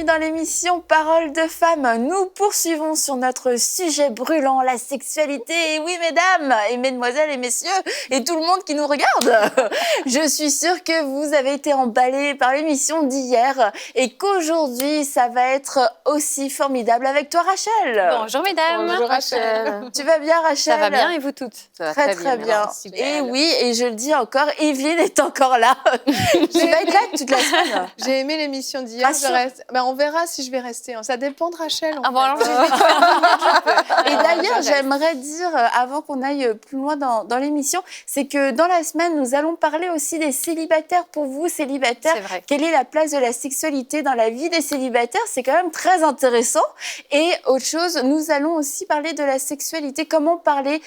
dans l'émission Paroles de femmes. Nous poursuivons sur notre sujet brûlant, la sexualité. Et oui, mesdames et mesdemoiselles et messieurs et tout le monde qui nous regarde, je suis sûre que vous avez été emballés par l'émission d'hier et qu'aujourd'hui, ça va être aussi formidable avec toi, Rachel. Bonjour, mesdames. Bonjour, Rachel. Tu vas bien, Rachel? Ça va bien et vous toutes? Ça va Très bien. Super. Et oui, et je le dis encore, Evelyne est encore là. Tu vas être là toute la semaine. J'ai aimé l'émission d'hier. Rassure. On verra si je vais rester. Ça dépend de Rachel. Ah bon, alors, Et d'ailleurs, j'aimerais dire, avant qu'on aille plus loin dans l'émission, c'est que dans la semaine, nous allons parler aussi des célibataires. Pour vous, célibataires, c'est vrai. quelle est la place de la sexualité dans la vie des célibataires? C'est quand même très intéressant. Et autre chose, nous allons aussi parler de la sexualité, comment parler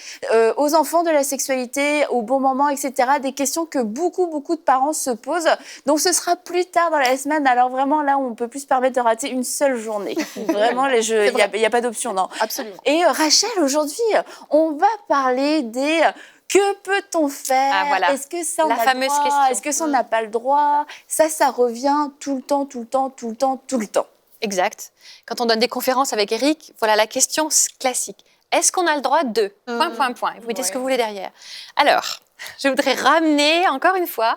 aux enfants de la sexualité au bon moment, etc. Des questions que beaucoup de parents se posent. Donc, ce sera plus tard dans la semaine. Alors vraiment, là, on ne peut plus se permettre de rater une seule journée. Vraiment, les jeux, il n'y a pas d'option, non. Absolument. Et Rachel, aujourd'hui, on va parler des que peut-on faire? Ah, voilà. Est-ce que ça, on La a le fameuse droit? question. Est-ce que ça, on n'a pas le droit? Ça revient tout le temps. Exact. Quand on donne des conférences avec Eric, voilà la question classique. Est-ce qu'on a le droit de... Point. Et vous mettez ce que vous voulez derrière. Alors, je voudrais ramener, encore une fois,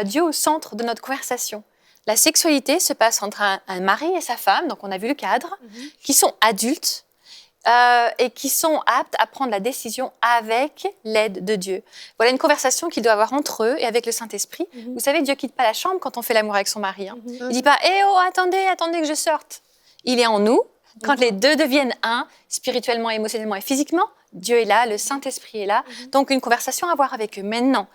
Dieu au centre de notre conversation. La sexualité se passe entre un mari et sa femme, donc on a vu le cadre, qui sont adultes et qui sont aptes à prendre la décision avec l'aide de Dieu. Voilà une conversation qu'ils doivent avoir entre eux et avec le Saint-Esprit. Vous savez, Dieu quitte pas la chambre quand on fait l'amour avec son mari. Hein. Il dit pas « Eh oh, attendez que je sorte ». Il est en nous. Quand les deux deviennent un, spirituellement, émotionnellement et physiquement, Dieu est là, le Saint-Esprit est là. Donc, une conversation à avoir avec eux. Maintenant,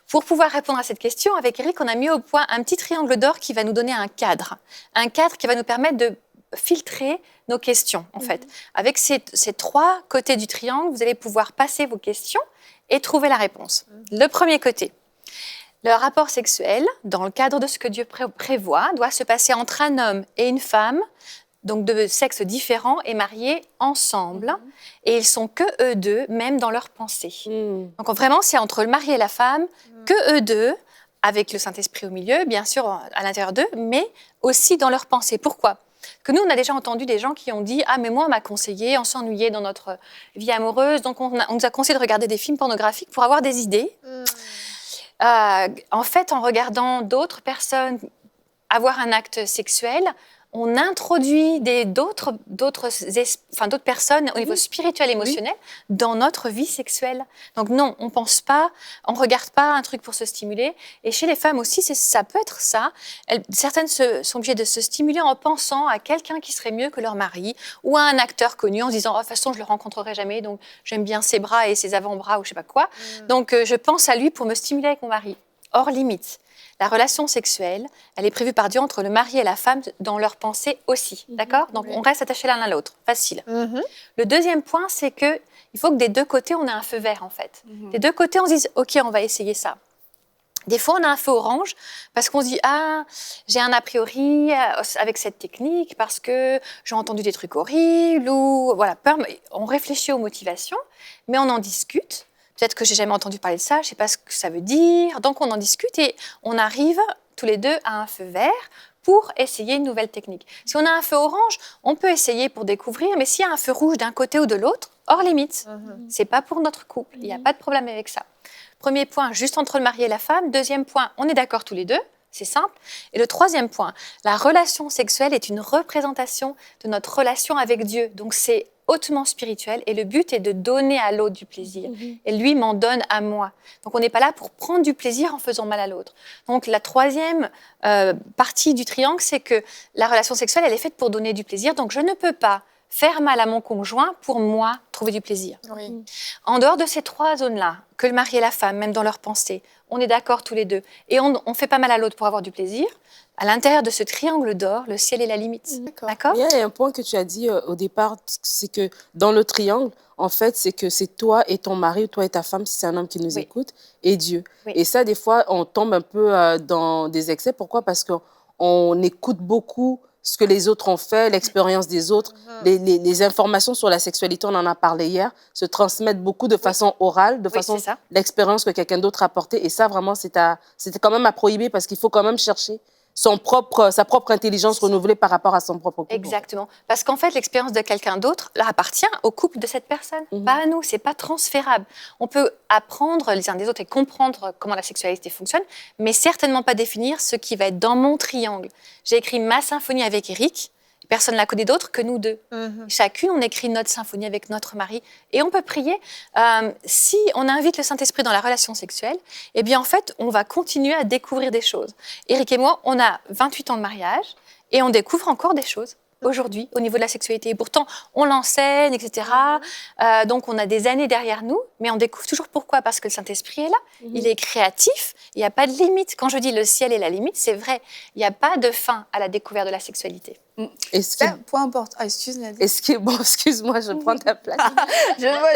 pour pouvoir répondre à cette question, avec Eric, on a mis au point un petit triangle d'or qui va nous donner un cadre. Un cadre qui va nous permettre de filtrer nos questions, en fait. Avec ces trois côtés du triangle, vous allez pouvoir passer vos questions et trouver la réponse. Le premier côté. Le rapport sexuel, dans le cadre de ce que Dieu prévoit, doit se passer entre un homme et une femme, donc de sexes différents et mariés ensemble. Et ils sont que eux deux, même dans leurs pensées. Donc vraiment, c'est entre le mari et la femme, que eux deux, avec le Saint-Esprit au milieu, bien sûr, à l'intérieur d'eux, mais aussi dans leurs pensées. Pourquoi ? Parce que nous, on a déjà entendu des gens qui ont dit « Ah, mais moi, on m'a conseillé, on s'ennuyait dans notre vie amoureuse, donc on nous a conseillé de regarder des films pornographiques pour avoir des idées. En fait, en regardant d'autres personnes avoir un acte sexuel, on introduit d'autres personnes au niveau spirituel, émotionnel, dans notre vie sexuelle. Donc non, on pense pas, on regarde pas un truc pour se stimuler. Et chez les femmes aussi, ça peut être ça. Certaines sont obligées de se stimuler en pensant à quelqu'un qui serait mieux que leur mari ou à un acteur connu en se disant « Oh, de toute façon, je le rencontrerai jamais, donc j'aime bien ses bras et ses avant-bras ou je sais pas quoi. Donc je pense à lui pour me stimuler avec mon mari. » Hors limite. La relation sexuelle, elle est prévue par Dieu entre le mari et la femme dans leurs pensées aussi, d'accord? Donc, on reste attachés l'un à l'autre, facile. Le deuxième point, c'est qu'il faut que des deux côtés, on ait un feu vert, en fait. Des deux côtés, on se dise, OK, on va essayer ça. Des fois, on a un feu orange parce qu'on se dit « Ah, j'ai un a priori avec cette technique parce que j'ai entendu des trucs horribles. » ou voilà, on réfléchit aux motivations, mais on en discute. Peut-être que j'ai jamais entendu parler de ça, je sais pas ce que ça veut dire. Donc, on en discute et on arrive tous les deux à un feu vert pour essayer une nouvelle technique. Si on a un feu orange, on peut essayer pour découvrir, mais s'il y a un feu rouge d'un côté ou de l'autre, hors limite. C'est pas pour notre couple, il n'y a pas de problème avec ça. Premier point, juste entre le mari et la femme. Deuxième point, on est d'accord tous les deux. C'est simple. Et le troisième point, la relation sexuelle est une représentation de notre relation avec Dieu. Donc, c'est hautement spirituel et le but est de donner à l'autre du plaisir. Et lui m'en donne à moi. Donc, on n'est pas là pour prendre du plaisir en faisant mal à l'autre. Donc, la troisième partie du triangle, c'est que la relation sexuelle, elle est faite pour donner du plaisir. Donc, je ne peux pas faire mal à mon conjoint pour moi trouver du plaisir. En dehors de ces trois zones-là, que le mari et la femme, même dans leurs pensées, on est d'accord tous les deux et on ne fait pas mal à l'autre pour avoir du plaisir, à l'intérieur de ce triangle d'or, le ciel est la limite. D'accord ? Il y a un point que tu as dit au départ, c'est que dans le triangle, en fait, c'est que c'est toi et ton mari, toi et ta femme, si c'est un homme qui nous écoute, et Dieu. Et ça, des fois, on tombe un peu dans des excès. Pourquoi ? Parce qu'on écoute beaucoup ce que les autres ont fait, l'expérience des autres. Les informations sur la sexualité, on en a parlé hier, se transmettent beaucoup de façon orale, de façon l'expérience que quelqu'un d'autre a apportée. Et ça, vraiment, c'était quand même à prohiber parce qu'il faut quand même chercher sa propre intelligence renouvelée par rapport à son propre couple. Exactement. Parce qu'en fait, l'expérience de quelqu'un d'autre leur appartient au couple de cette personne, pas à nous. C'est pas transférable. On peut apprendre les uns des autres et comprendre comment la sexualité fonctionne, mais certainement pas définir ce qui va être dans mon triangle. J'ai écrit ma symphonie avec Eric. Personne ne la connaît d'autre que nous deux. Chacune, on écrit notre symphonie avec notre mari. Et on peut prier. Si on invite le Saint-Esprit dans la relation sexuelle, eh bien, en fait, on va continuer à découvrir des choses. Eric et moi, on a 28 ans de mariage et on découvre encore des choses aujourd'hui au niveau de la sexualité. Et pourtant, on l'enseigne, etc. Donc, on a des années derrière nous, mais on découvre toujours pourquoi. Parce que le Saint-Esprit est là, il est créatif, il n'y a pas de limite. Quand je dis le ciel est la limite, c'est vrai. Il n'y a pas de fin à la découverte de la sexualité. Point important. Ah, excuse-moi. Et ce qui est bon, excuse-moi, je prends ta place. Je vois.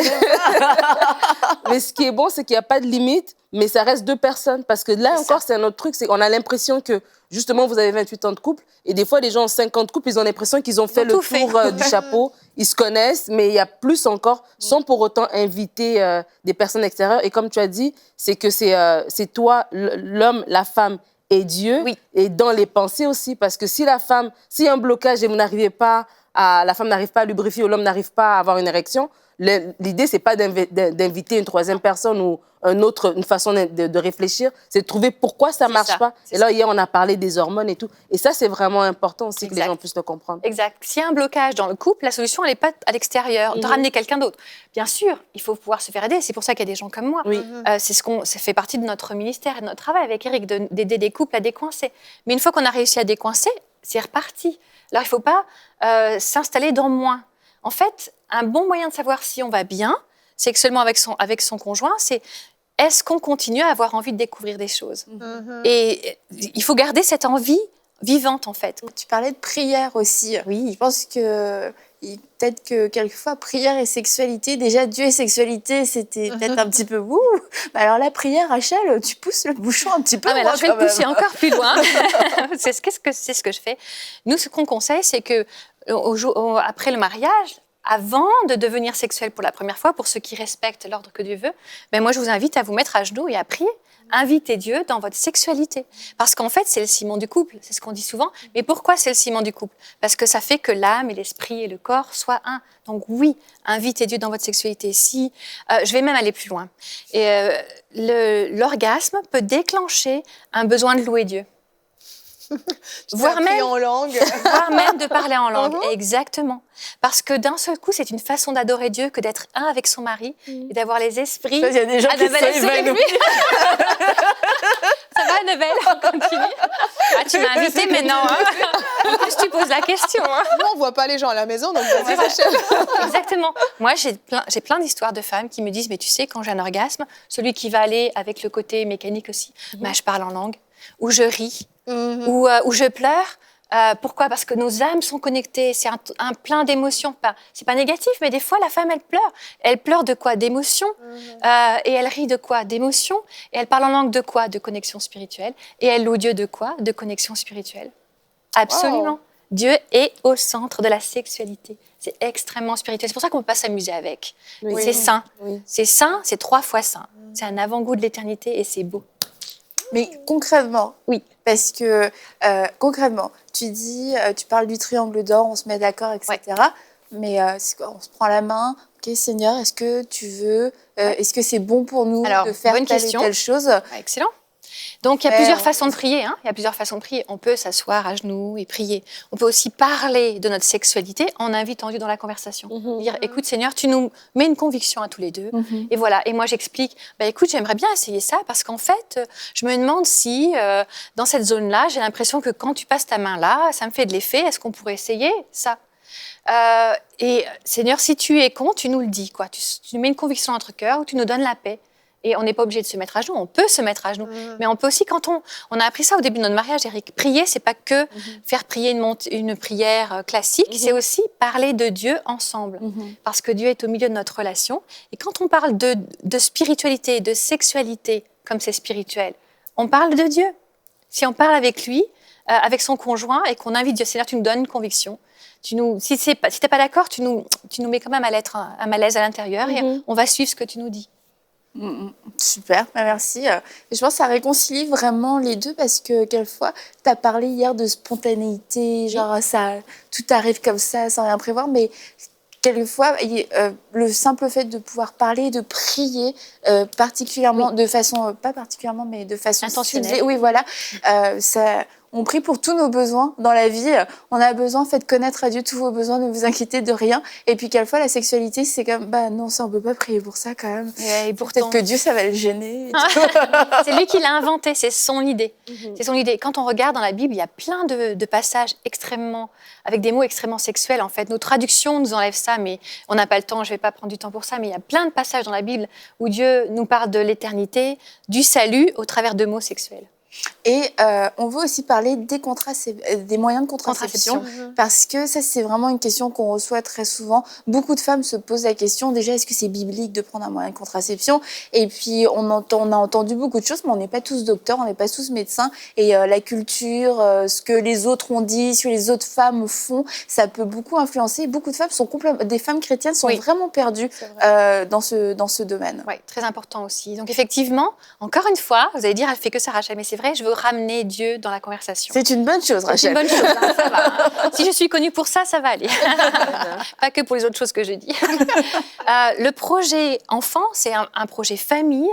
Mais ce qui est bon, c'est qu'il n'y a pas de limite, mais ça reste deux personnes. Parce que là encore, c'est un autre truc. On a l'impression que, justement, vous avez 28 ans de couple, et des fois, les gens ont 50 couples, ils ont l'impression qu'ils ont fait le tour du chapeau. Ils se connaissent, mais il y a plus encore, sans pour autant inviter des personnes extérieures. Et comme tu as dit, c'est que c'est toi, l'homme, la femme, et Dieu, et dans les pensées aussi, parce que s'il y a un blocage et la femme n'arrive pas à lubrifier ou l'homme n'arrive pas à avoir une érection, l'idée, c'est pas d'inviter une troisième personne ou une façon de réfléchir, c'est de trouver pourquoi ça marche pas. Et là, hier, on a parlé des hormones et tout. Et ça, c'est vraiment important aussi que les gens puissent le comprendre. Exact. S'il y a un blocage dans le couple, la solution, elle n'est pas à l'extérieur, de ramener quelqu'un d'autre. Bien sûr, il faut pouvoir se faire aider. C'est pour ça qu'il y a des gens comme moi. Ça fait partie de notre ministère et de notre travail avec Eric, d'aider des couples à décoincer. Mais une fois qu'on a réussi à décoincer, c'est reparti. Alors, il ne faut pas s'installer dans moins. En fait, un bon moyen de savoir si on va bien, sexuellement avec son conjoint, c'est est-ce qu'on continue à avoir envie de découvrir des choses. Et il faut garder cette envie vivante, en fait. Tu parlais de prière aussi. Oui. Je pense que peut-être que quelquefois, prière et sexualité, déjà Dieu et sexualité, c'était peut-être un petit peu ouh. Alors la prière, Rachel, tu pousses le bouchon un petit peu. Alors, je vais le pousser encore plus loin. C'est ce que je fais. Nous, ce qu'on conseille, c'est que après le mariage, avant de devenir sexuel pour la première fois, pour ceux qui respectent l'ordre que Dieu veut, ben moi, je vous invite à vous mettre à genoux et à prier. Invitez Dieu dans votre sexualité. Parce qu'en fait, c'est le ciment du couple. C'est ce qu'on dit souvent. Mais pourquoi c'est le ciment du couple? Parce que ça fait que l'âme et l'esprit et le corps soient un. Donc oui, invitez Dieu dans votre sexualité. Je vais même aller plus loin. L'orgasme peut déclencher un besoin de louer Dieu. voire même de parler en langue. Exactement. Parce que d'un seul coup, c'est une façon d'adorer Dieu que d'être un avec son mari et d'avoir les esprits. Il y a des gens qui s'évanouissent. Ça va, Annabelle? On continue. Ah, tu m'as invitée maintenant. Hein. En plus, tu poses la question. Hein. Nous, on ne voit pas les gens à la maison, donc vas-y, Rachel. Exactement. Moi, j'ai plein d'histoires de femmes qui me disent, mais tu sais, quand j'ai un orgasme, celui qui va aller avec le côté mécanique aussi, je parle en langue, ou je ris, ou je pleure. Pourquoi? Parce que nos âmes sont connectées. C'est un plein d'émotions. C'est pas négatif, mais des fois, la femme, elle pleure. Elle pleure de quoi? D'émotions. Et elle rit de quoi? D'émotions. Et elle parle en langue de quoi? De connexion spirituelle. Et elle loue Dieu de quoi? De connexion spirituelle. Absolument. Wow. Dieu est au centre de la sexualité. C'est extrêmement spirituel. C'est pour ça qu'on ne peut pas s'amuser avec. Oui. C'est saint. Oui. C'est saint, c'est 3 fois saint. C'est un avant-goût de l'éternité et c'est beau. Mais concrètement, oui. Parce que concrètement, tu parles du triangle d'or, on se met d'accord, etc. Ouais. Mais on se prend la main. Ok, Seigneur, est-ce que tu veux est-ce que c'est bon pour nous de faire telle et telle chose? Excellent. Donc, il y a plusieurs façons de prier. Hein. Il y a plusieurs façons de prier. On peut s'asseoir à genoux et prier. On peut aussi parler de notre sexualité en invitant Dieu dans la conversation. Dire, écoute Seigneur, tu nous mets une conviction à tous les deux. Et voilà. Et moi, j'explique, écoute, j'aimerais bien essayer ça parce qu'en fait, je me demande si, dans cette zone-là, j'ai l'impression que quand tu passes ta main là, ça me fait de l'effet. Est-ce qu'on pourrait essayer ça? Et Seigneur, si tu es con, tu nous le dis. Quoi. Tu nous mets une conviction dans notre cœur ou tu nous donnes la paix. Et on n'est pas obligé de se mettre à genoux, on peut se mettre à genoux. Mais on peut aussi, quand on a appris ça au début de notre mariage, Eric, prier, c'est pas que faire prier une prière classique, c'est aussi parler de Dieu ensemble. Parce que Dieu est au milieu de notre relation. Et quand on parle de spiritualité, de sexualité, comme c'est spirituel, on parle de Dieu. Si on parle avec lui, avec son conjoint, et qu'on invite Dieu, Seigneur, tu nous donnes une conviction. Si tu n'es pas d'accord, tu nous mets quand même à l'être un malaise à l'intérieur et on va suivre ce que tu nous dis. Super, merci. Je pense que ça réconcilie vraiment les deux parce que quelquefois, tu as parlé hier de spontanéité, genre ça, tout arrive comme ça sans rien prévoir, mais quelquefois, le simple fait de pouvoir parler, de prier particulièrement, de façon, pas particulièrement, mais de façon intentionnelle. ciblée, oui, voilà, ça... On prie pour tous nos besoins dans la vie. On a besoin, faites connaître à Dieu tous vos besoins, ne vous inquiétez de rien. Et puis, quelquefois, la sexualité, c'est comme, bah non, ça, on peut pas prier pour ça quand même. Et pourtant... Peut-être que Dieu, ça va le gêner. C'est lui qui l'a inventé, c'est son idée. C'est son idée. Quand on regarde dans la Bible, il y a plein de passages extrêmement, avec des mots extrêmement sexuels, en fait. Nos traductions nous enlèvent ça, mais on n'a pas le temps, je ne vais pas prendre du temps pour ça, mais il y a plein de passages dans la Bible où Dieu nous parle de l'éternité, du salut, au travers de mots sexuels. Et on veut aussi parler des moyens de contraception, parce que ça, c'est vraiment une question qu'on reçoit très souvent. Beaucoup de femmes se posent la question, déjà, est-ce que c'est biblique de prendre un moyen de contraception? Et puis, on a entendu beaucoup de choses, mais on n'est pas tous docteurs, on n'est pas tous médecins. Et la culture, ce que les autres ont dit, ce que les autres femmes font, ça peut beaucoup influencer. Beaucoup de femmes des femmes chrétiennes sont vraiment perdues dans ce domaine. Oui, très important aussi. Donc, effectivement, encore une fois, vous allez dire, elle fait que ça, Rachel, mais c'est vrai, je veux ramener Dieu dans la conversation. C'est une bonne chose, Rachel. C'est une bonne chose, hein, ça va. Hein. Si je suis connue pour ça, ça va aller. Pas que pour les autres choses que je dis. Le projet enfant, c'est un projet famille.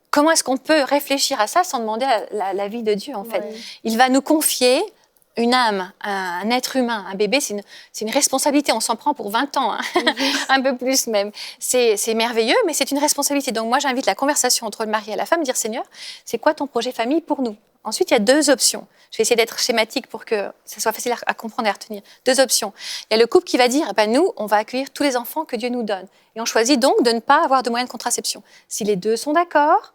Comment est-ce qu'on peut réfléchir à ça sans demander la vie de Dieu, en fait? Il va nous confier une âme, un être humain, un bébé, c'est une responsabilité. On s'en prend pour 20 ans, hein. Un peu plus même. C'est merveilleux, mais c'est une responsabilité. Donc moi, j'invite la conversation entre le mari et la femme, dire Seigneur, c'est quoi ton projet famille pour nous? Ensuite, il y a deux options. Je vais essayer d'être schématique pour que ça soit facile à comprendre et à retenir. Deux options. Il y a le couple qui va dire, nous, on va accueillir tous les enfants que Dieu nous donne. Et on choisit donc de ne pas avoir de moyens de contraception. Si les deux sont d'accord,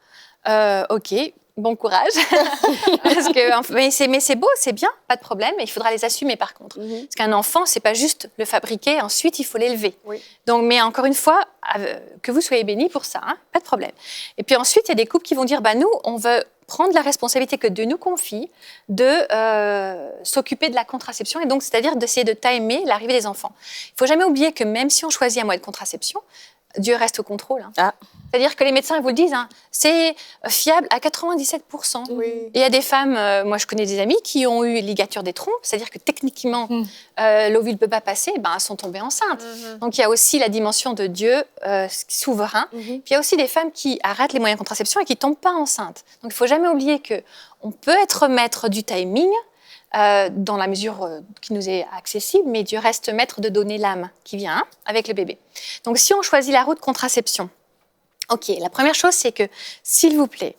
ok, bon courage. mais c'est beau, c'est bien, pas de problème, mais il faudra les assumer par contre. Parce qu'un enfant, c'est pas juste le fabriquer, ensuite il faut l'élever. Donc, mais encore une fois, que vous soyez bénis pour ça, hein, pas de problème. Et puis ensuite, il y a des couples qui vont dire, nous, on veut prendre la responsabilité que Dieu nous confie de s'occuper de la contraception, et donc c'est-à-dire d'essayer de timer l'arrivée des enfants. Il faut jamais oublier que même si on choisit un moyen de contraception, Dieu reste au contrôle. Hein. Ah. C'est-à-dire que les médecins vous le disent, hein, c'est fiable à 97%. Oui. Et il y a des femmes, moi je connais des amies qui ont eu ligature des trompes, c'est-à-dire que techniquement l'ovule ne peut pas passer, elles sont tombées enceintes. Donc il y a aussi la dimension de Dieu souverain. Puis il y a aussi des femmes qui arrêtent les moyens de contraception et qui ne tombent pas enceintes. Donc il ne faut jamais oublier qu'on peut être maître du timing, dans la mesure qui nous est accessible, mais Dieu reste maître de donner l'âme qui vient avec le bébé. Donc si on choisit la route contraception, ok, la première chose c'est que, s'il vous plaît,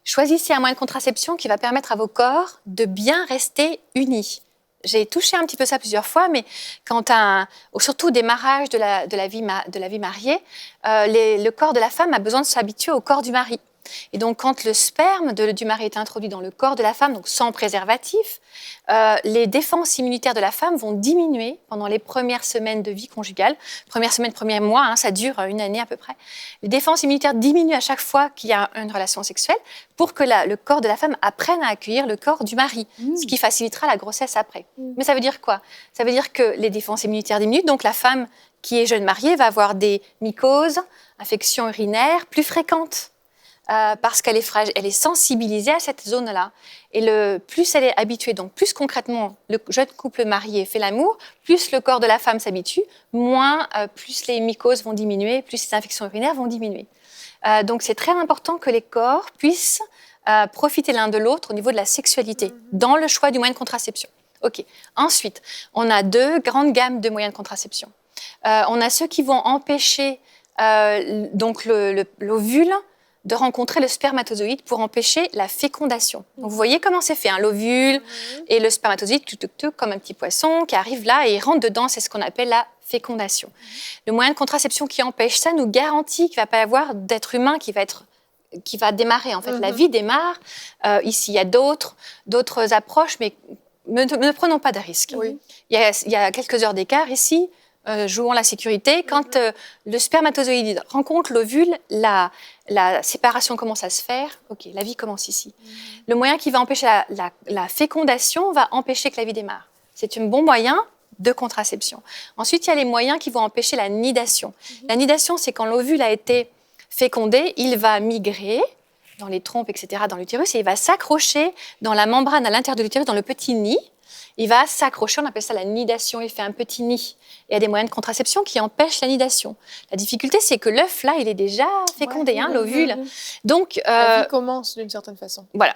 choisissez un moyen de contraception qui va permettre à vos corps de bien rester unis. J'ai touché un petit peu ça plusieurs fois, mais surtout au démarrage de la vie mariée, le corps de la femme a besoin de s'habituer au corps du mari. Et donc, quand le sperme du mari est introduit dans le corps de la femme, donc sans préservatif, les défenses immunitaires de la femme vont diminuer pendant les premières semaines de vie conjugale. Première semaine, premier mois, hein, ça dure une année à peu près. Les défenses immunitaires diminuent à chaque fois qu'il y a une relation sexuelle pour que le corps de la femme apprenne à accueillir le corps du mari, ce qui facilitera la grossesse après. Mais ça veut dire quoi? Ça veut dire que les défenses immunitaires diminuent, donc la femme qui est jeune mariée va avoir des mycoses, infections urinaires plus fréquentes. Parce qu'elle est sensibilisée à cette zone-là. Et plus elle est habituée, donc plus concrètement le jeune couple marié fait l'amour, plus le corps de la femme s'habitue, plus les mycoses vont diminuer, plus les infections urinaires vont diminuer. Donc c'est très important que les corps puissent profiter l'un de l'autre au niveau de la sexualité, dans le choix du moyen de contraception. Ok. Ensuite, on a deux grandes gammes de moyens de contraception. On a ceux qui vont empêcher donc l'ovule de rencontrer le spermatozoïde pour empêcher la fécondation. Donc, vous voyez comment c'est fait, hein, l'ovule et le spermatozoïde, comme un petit poisson qui arrive là et rentre dedans, c'est ce qu'on appelle la fécondation. Le moyen de contraception qui empêche ça nous garantit qu'il ne va pas y avoir d'être humain qui va démarrer. En fait, la vie démarre. Ici, il y a d'autres approches, mais ne prenons pas de risques. Oui. Il y a quelques heures d'écart ici. Jouons la sécurité. Quand le spermatozoïde rencontre l'ovule, la séparation commence à se faire. Ok, la vie commence ici. Le moyen qui va empêcher la fécondation va empêcher que la vie démarre. C'est un bon moyen de contraception. Ensuite, il y a les moyens qui vont empêcher la nidation. La nidation, c'est quand l'ovule a été fécondé, il va migrer dans les trompes, etc., dans l'utérus, et il va s'accrocher dans la membrane à l'intérieur de l'utérus, dans le petit nid. Il va s'accrocher, on appelle ça la nidation, il fait un petit nid. Il y a des moyens de contraception qui empêchent la nidation. La difficulté, c'est que l'œuf, là, il est déjà fécondé, l'ovule. Donc, la vie commence d'une certaine façon. Voilà.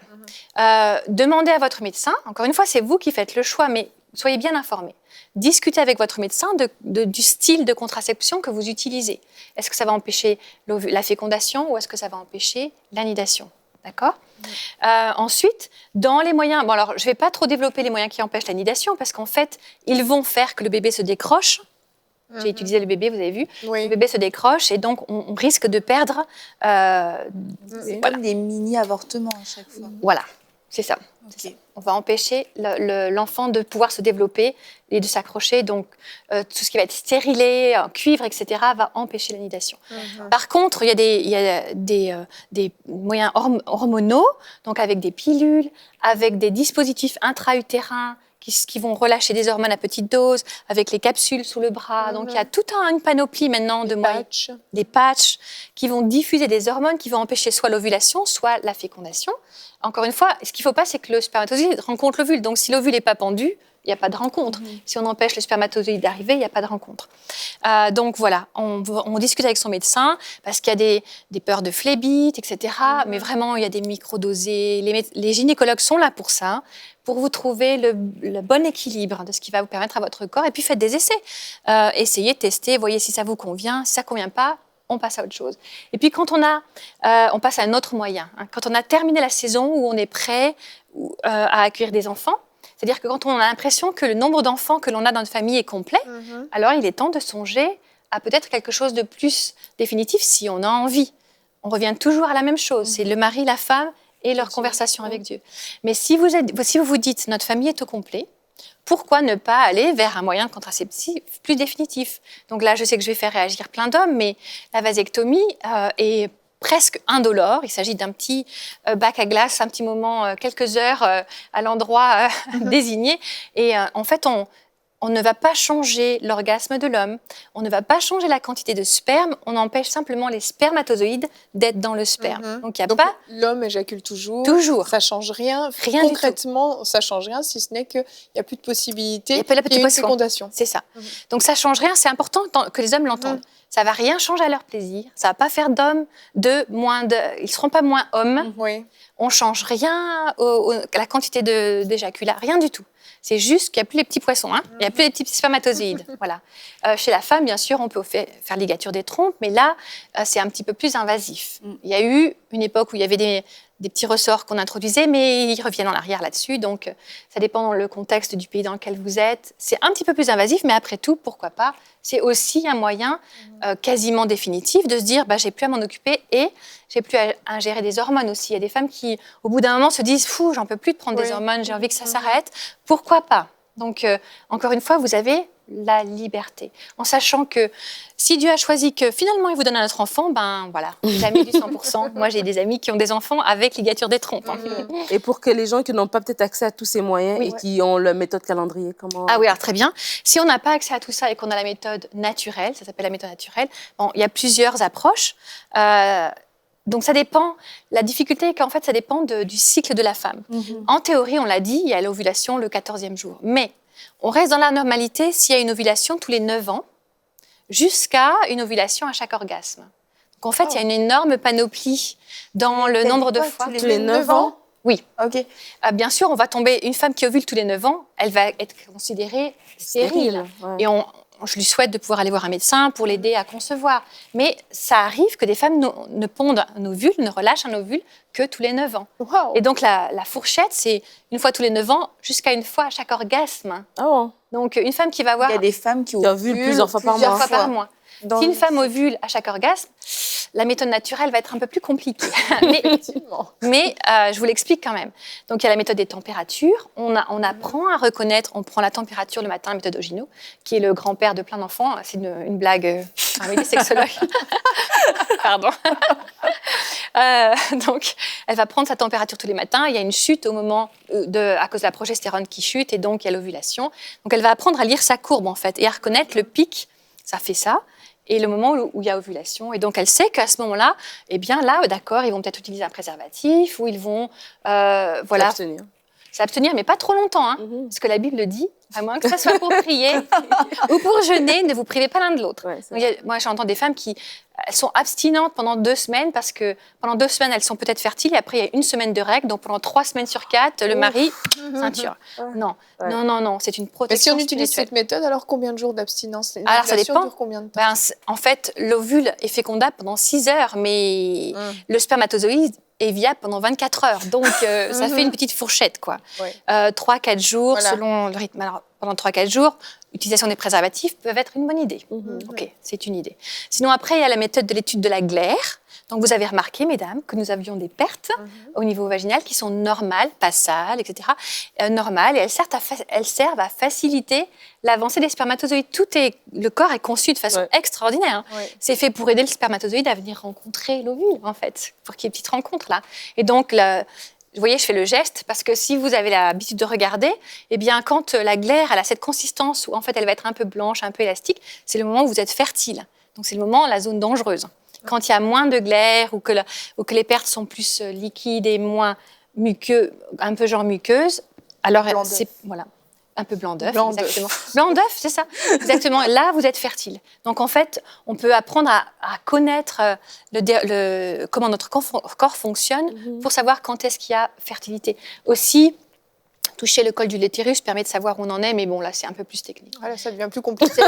Demandez à votre médecin, encore une fois, c'est vous qui faites le choix, mais soyez bien informés. Discutez avec votre médecin du style de contraception que vous utilisez. Est-ce que ça va empêcher la fécondation ou est-ce que ça va empêcher l'anidation? D'accord? Ensuite, dans les moyens... Bon, alors, je ne vais pas trop développer les moyens qui empêchent l'anidation parce qu'en fait, ils vont faire que le bébé se décroche. J'ai utilisé le bébé, vous avez vu. Oui. Le bébé se décroche et donc, on risque de perdre... C'est comme des mini-avortements à chaque fois. Voilà, c'est ça. Okay. On va empêcher l'enfant de pouvoir se développer et de s'accrocher. Donc, tout ce qui va être stérilé, cuivre, etc., va empêcher l'anidation. Par contre, il y a des moyens hormonaux, donc avec des pilules, avec des dispositifs intra-utérins qui vont relâcher des hormones à petite dose, avec les capsules sous le bras. Donc, il y a toute une panoplie maintenant de moyens. Des patchs qui vont diffuser des hormones qui vont empêcher soit l'ovulation, soit la fécondation. Encore une fois, ce qu'il ne faut pas, c'est que le spermatozoïde rencontre l'ovule. Donc, si l'ovule n'est pas pendu, il n'y a pas de rencontre. Si on empêche le spermatozoïde d'arriver, il n'y a pas de rencontre. Donc, voilà, on discute avec son médecin parce qu'il y a des peurs de phlébite, etc. Mais vraiment, il y a des microdosés. Les gynécologues sont là pour ça, pour vous trouver le bon équilibre de ce qui va vous permettre à votre corps. Et puis, faites des essais. Essayez, testez, voyez si ça vous convient. Si ça ne convient pas, on passe à autre chose. Et puis, quand on passe à un autre moyen. Quand on a terminé la saison où on est prêt à accueillir des enfants, c'est-à-dire que quand on a l'impression que le nombre d'enfants que l'on a dans notre famille est complet, alors il est temps de songer à peut-être quelque chose de plus définitif si on a envie. On revient toujours à la même chose. C'est le mari, la femme et leur conversation avec Dieu. Mais si vous vous dites, notre famille est au complet, pourquoi ne pas aller vers un moyen de contraceptif plus définitif? Donc là, je sais que je vais faire réagir plein d'hommes, mais la vasectomie est presque indolore. Il s'agit d'un petit bac à glace, un petit moment, quelques heures à l'endroit désigné. Et en fait, on ne va pas changer l'orgasme de l'homme, on ne va pas changer la quantité de sperme, on empêche simplement les spermatozoïdes d'être dans le sperme. Donc, l'homme éjacule toujours. Toujours. Ça ne change rien. Rien concrètement, ça ne change rien, si ce n'est qu'il n'y a plus de possibilité. Il n'y a pas la petite une fécondation. C'est ça. Donc, ça ne change rien. C'est important que les hommes l'entendent. Ça ne va rien changer à leur plaisir. Ça ne va pas faire d'hommes ils ne seront pas moins hommes. On ne change rien à la quantité d'éjaculat, rien du tout. C'est juste qu'il n'y a plus les petits poissons, il n'y a plus les petits spermatozoïdes. Voilà. Chez la femme, bien sûr, on peut faire ligature des trompes, mais là, c'est un petit peu plus invasif. Il y a eu une époque où il y avait des petits ressorts qu'on introduisait, mais ils reviennent en arrière là-dessus. Donc, ça dépend dans le contexte du pays dans lequel vous êtes. C'est un petit peu plus invasif, mais après tout, pourquoi pas? C'est aussi un moyen quasiment définitif de se dire, j'ai plus à m'en occuper et j'ai plus à ingérer des hormones aussi. Il y a des femmes qui, au bout d'un moment, se disent, fou, j'en peux plus de prendre des hormones, j'ai envie que ça s'arrête. Pourquoi pas? Donc, encore une fois, vous avez la liberté. En sachant que si Dieu a choisi que finalement il vous donne un autre enfant, voilà, jamais du 100%. Moi, j'ai des amis qui ont des enfants avec ligature des trompes. Et pour que les gens qui n'ont pas peut-être accès à tous ces moyens et qui ont la méthode calendrier, comment... Ah oui, alors très bien. Si on n'a pas accès à tout ça et qu'on a la méthode naturelle, ça s'appelle la méthode naturelle, il y a plusieurs approches. Donc, ça dépend. La difficulté est qu'en fait, ça dépend du cycle de la femme. En théorie, on l'a dit, il y a l'ovulation le 14e jour. Mais on reste dans la normalité s'il y a une ovulation tous les 9 ans, jusqu'à une ovulation à chaque orgasme. Donc, en fait, il y a une énorme panoplie dans le nombre de fois. Tous les 9 ans? Oui. Ok. Bien sûr, on va tomber... Une femme qui ovule tous les 9 ans, elle va être considérée stérile. Et je lui souhaite de pouvoir aller voir un médecin pour l'aider à concevoir. Mais ça arrive que des femmes ne pondent un ovule, ne relâchent un ovule que tous les 9 ans. Wow. Et donc, la fourchette, c'est une fois tous les 9 ans jusqu'à une fois à chaque orgasme. Donc, une femme qui va avoir... Il y a des femmes qui ovulent plusieurs fois par mois. Si une femme ovule à chaque orgasme, la méthode naturelle va être un peu plus compliquée. mais je vous l'explique quand même. Donc, il y a la méthode des températures. On apprend à reconnaître, on prend la température le matin, la méthode Ogino, qui est le grand-père de plein d'enfants. C'est une blague avec les sexologues. Pardon. Donc, elle va prendre sa température tous les matins. Il y a une chute au moment à cause de la progestérone qui chute, et donc il y a l'ovulation. Donc, elle va apprendre à lire sa courbe, en fait, et à reconnaître le pic. Ça fait ça. et le moment où il y a ovulation. Et donc, elle sait qu'à ce moment-là, eh bien là, d'accord, ils vont peut-être utiliser un préservatif ou ils vont, voilà, s'abstenir, mais pas trop longtemps, hein, parce que la Bible dit, à moins que ça soit pour prier ou pour jeûner, ne vous privez pas l'un de l'autre. Ouais, moi, j'entends des femmes qui elles sont abstinentes pendant 2 semaines parce que pendant 2 semaines, elles sont peut-être fertiles et après, il y a 1 semaine de règles. Donc, pendant 3 semaines sur 4, le mari, ceinture. Non, non, c'est une protection. Mais si on utilise cette méthode, alors combien de jours d'abstinence? Alors, ça dépend. Dure combien de temps? En fait, l'ovule est fécondable pendant 6 heures, mais le spermatozoïde est viable pendant 24 heures. Donc, ça fait une petite fourchette, quoi. 3-4 jours, selon le rythme. Alors, pendant 3-4 jours, l'utilisation des préservatifs peut être une bonne idée. OK, c'est une idée. Sinon, après, il y a la méthode de l'étude de la glaire. Donc, vous avez remarqué, mesdames, que nous avions des pertes au niveau vaginal qui sont normales, pas sales, etc. Normales, et elles servent à faciliter l'avancée des spermatozoïdes. Le corps est conçu de façon extraordinaire. Hein. C'est fait pour aider le spermatozoïde à venir rencontrer l'ovule, en fait, pour qu'il y ait une petite rencontre là. Et donc, vous voyez, je fais le geste parce que si vous avez l'habitude de regarder, eh bien, quand la glaire elle a cette consistance où en fait elle va être un peu blanche, un peu élastique, c'est le moment où vous êtes fertile. Donc c'est le moment, la zone dangereuse. Quand il y a moins de glaire ou que les pertes sont plus liquides et moins muqueuses, un peu genre muqueuses, alors c'est voilà. Un peu blanc d'œuf, exactement. Blanc d'œuf, c'est ça, exactement. Là, vous êtes fertile. Donc, en fait, on peut apprendre à connaître comment notre corps fonctionne pour savoir quand est-ce qu'il y a fertilité. Aussi, toucher le col de l'utérus permet de savoir où on en est, mais bon, là, c'est un peu plus technique. Ah, là, ça devient plus compliqué.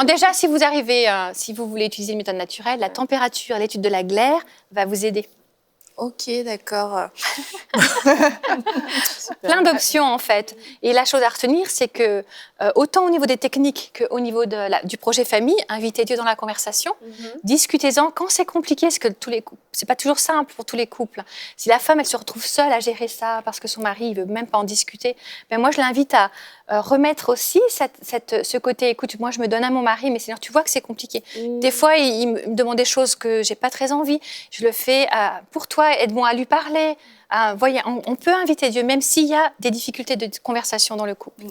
Déjà, si vous voulez utiliser une méthode naturelle, la température, l'étude de la glaire va vous aider. Ok, d'accord. Plein d'options en fait. Et la chose à retenir, c'est que autant au niveau des techniques qu'au niveau du projet famille, invitez Dieu dans la conversation, discutez-en quand c'est compliqué, parce que c'est pas toujours simple pour tous les couples. Si la femme, elle se retrouve seule à gérer ça parce que son mari, il veut même pas en discuter, ben moi je l'invite à remettre aussi ce côté, écoute, moi je me donne à mon mari, mais Seigneur, tu vois que c'est compliqué. Des fois, il me demande des choses que j'ai pas très envie. Je le fais pour toi, aide-moi à lui parler. Voyez, on peut inviter Dieu, même s'il y a des difficultés de conversation dans le couple.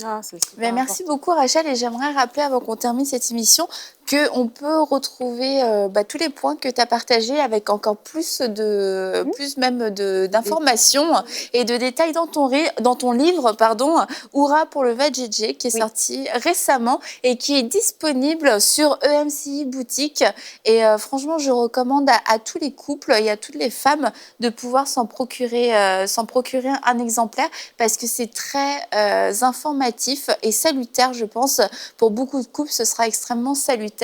Merci beaucoup, Rachel. Et j'aimerais rappeler, avant qu'on termine cette émission, qu'on peut retrouver tous les points que tu as partagés avec encore plus d'informations et de détails dans ton livre, Oura pour le Vajayjay, qui est sorti récemment et qui est disponible sur EMCI Boutique. Et franchement, je recommande à tous les couples et à toutes les femmes de pouvoir s'en procurer un exemplaire parce que c'est très informatif et salutaire, je pense. Pour beaucoup de couples, ce sera extrêmement salutaire.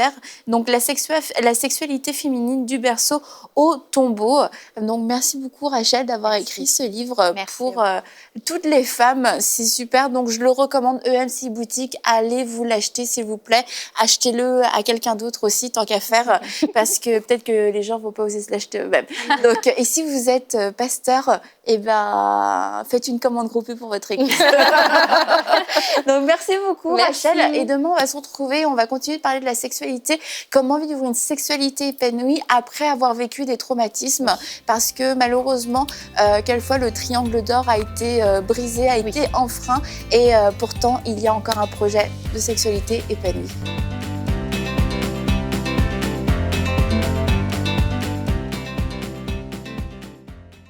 Donc, la sexualité féminine du berceau au tombeau. Donc, merci beaucoup, Rachel, d'avoir écrit ce livre pour toutes les femmes. C'est super. Donc, je le recommande, EMCI Boutique. Allez vous l'acheter, s'il vous plaît. Achetez-le à quelqu'un d'autre aussi, tant qu'à faire, parce que peut-être que les gens ne vont pas oser se l'acheter eux-mêmes. Donc, et si vous êtes pasteur, faites une commande groupée pour votre église. Donc, merci beaucoup, Rachel. Et demain, on va se retrouver. On va continuer de parler de la sexualité. Comment vivre une sexualité épanouie après avoir vécu des traumatismes. Parce que malheureusement, quelquefois, le triangle d'or a été brisé, a été enfreint. Et pourtant, il y a encore un projet de sexualité épanouie.